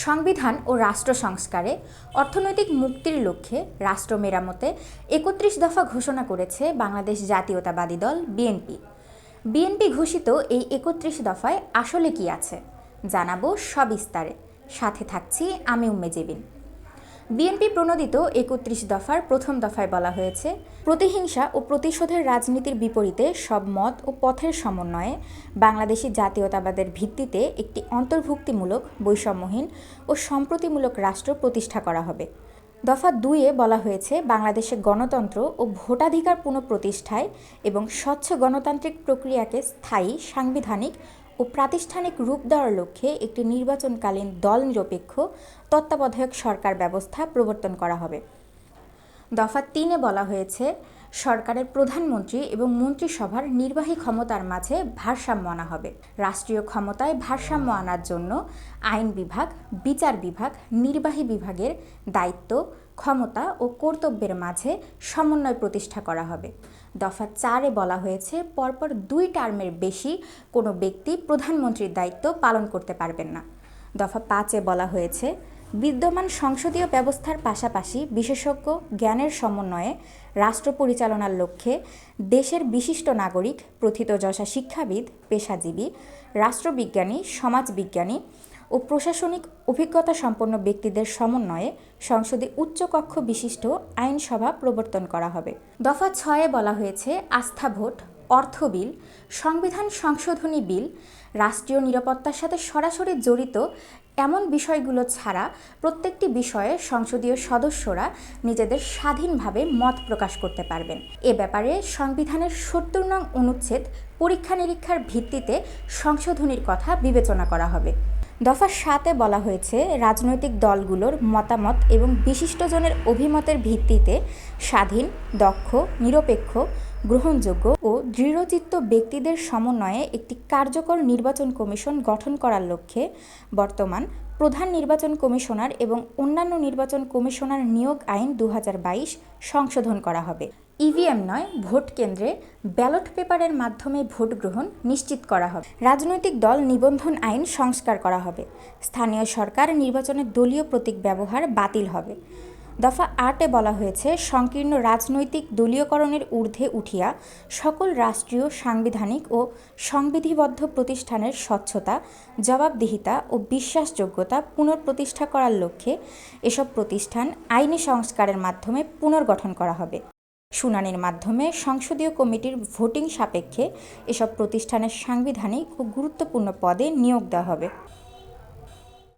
সংবিধান ও রাষ্ট্র সংস্কারে অর্থনৈতিক মুক্তির লক্ষ্যে রাষ্ট্র মেরামতে ৩১ দফা ঘোষণা করেছে বাংলাদেশ জাতীয়তাবাদী দল বিএনপি। বিএনপি ঘোষিত এই ৩১ দফায় আসলে কি আছে জানাবো সবিস্তারে। সাথে থাকছি আমি উম্মে জেবিন। বিএনপি প্রণোদিত ৩১ দফার প্রথম দফায় বলা হয়েছে, প্রতিহিংসা ও প্রতিশোধের রাজনীতির বিপরীতে সব মত ও পথের সমন্বয়ে বাংলাদেশি জাতীয়তাবাদের ভিত্তিতে একটি অন্তর্ভুক্তিমূলক, বৈষম্যহীন ও সম্প্রতিমূলক রাষ্ট্র প্রতিষ্ঠা করা হবে। দফা ২-এ বলা হয়েছে, বাংলাদেশে গণতন্ত্র ও ভোটাধিকার পুনঃপ্রতিষ্ঠায় এবং স্বচ্ছ গণতান্ত্রিক প্রক্রিয়াকে স্থায়ী, সাংবিধানিক ও প্রাতিষ্ঠানিক রূপ দেওয়ার লক্ষ্যে একটি নির্বাচনকালীন দল নিরপেক্ষ তত্ত্বাবধায়ক সরকার ব্যবস্থা প্রবর্তন করা হবে। দফা ৩-এ বলা হয়েছে, সরকারের প্রধানমন্ত্রী এবং মন্ত্রিসভার নির্বাহী ক্ষমতার মাঝে ভারসাম্য আনা হবে। রাষ্ট্রীয় ক্ষমতায় ভারসাম্য আনার জন্য আইন বিভাগ, বিচার বিভাগ, নির্বাহী বিভাগের দায়িত্ব, ক্ষমতা ও কর্তব্যের মাঝে সমন্বয় প্রতিষ্ঠা করা হবে। দফা ৪-এ বলা হয়েছে, পরপর ২ টার্মের বেশি কোনো ব্যক্তি প্রধানমন্ত্রীর দায়িত্ব পালন করতে পারবেন না। দফা ৫-এ বলা হয়েছে, বিদ্যমান সংসদীয় ব্যবস্থার পাশাপাশি বিশেষজ্ঞ জ্ঞানের সমন্বয়ে রাষ্ট্র পরিচালনার লক্ষ্যে দেশের বিশিষ্ট নাগরিক, প্রথিতযশা শিক্ষাবিদ, পেশাজীবী, রাষ্ট্রবিজ্ঞানী, সমাজবিজ্ঞানী ও প্রশাসনিক অভিজ্ঞতা সম্পন্ন ব্যক্তিদের সমন্বয়ে সংসদে উচ্চকক্ষ বিশিষ্ট আইনসভা প্রবর্তন করা হবে। দফা ৬-এ বলা হয়েছে, আস্থা ভোট, অর্থ বিল, সংবিধান সংশোধনী বিল, রাষ্ট্রীয় নিরাপত্তার সাথে সরাসরি জড়িত এমন বিষয়গুলো ছাড়া প্রত্যেকটি বিষয়ে সংসদীয় সদস্যরা নিজেদের স্বাধীনভাবে মত প্রকাশ করতে পারবেন। এ ব্যাপারে সংবিধানের ৭০ নং অনুচ্ছেদ পরীক্ষা নিরীক্ষার ভিত্তিতে সংশোধনীর কথা বিবেচনা করা হবে। দফা ৭-এ বলা হয়েছে, রাজনৈতিক দলগুলোর মতামত এবং বিশিষ্টজনের অভিমতের ভিত্তিতে স্বাধীন, দক্ষ, নিরপেক্ষ, গ্রহণযোগ্য ও দৃঢ়চিত্ত ব্যক্তিদের সমন্বয়ে একটি কার্যকর নির্বাচন কমিশন গঠন করার লক্ষ্যে বর্তমান প্রধান নির্বাচন কমিশনার এবং অন্যান্য নির্বাচন কমিশনার নিয়োগ আইন ২০২২ সংশোধন করা হবে। ইভিএম নয়, ভোট কেন্দ্রে ব্যালট পেপারের মাধ্যমে ভোট গ্রহণ নিশ্চিত করা হবে। রাজনৈতিক দল নিবন্ধন আইন সংস্কার করা হবে। স্থানীয় সরকার নির্বাচনে দলীয় প্রতীক ব্যবহার বাতিল হবে। দফা ৮-এ বলা হয়েছে, সংকীর্ণ রাজনৈতিক দলীয়করণের ঊর্ধ্বে উঠিয়া সকল রাষ্ট্রীয়, সাংবিধানিক ও সংবিধিবদ্ধ প্রতিষ্ঠানের স্বচ্ছতা, জবাবদিহিতা ও বিশ্বাসযোগ্যতা পুনঃপ্রতিষ্ঠা করার লক্ষ্যে এসব প্রতিষ্ঠান আইনি সংস্কারের মাধ্যমে পুনর্গঠন করা হবে। শুনানির মাধ্যমে সংসদীয় কমিটির ভোটিং সাপেক্ষে এসব প্রতিষ্ঠানের সাংবিধানিক ও গুরুত্বপূর্ণ পদে নিয়োগ দেওয়া হবে।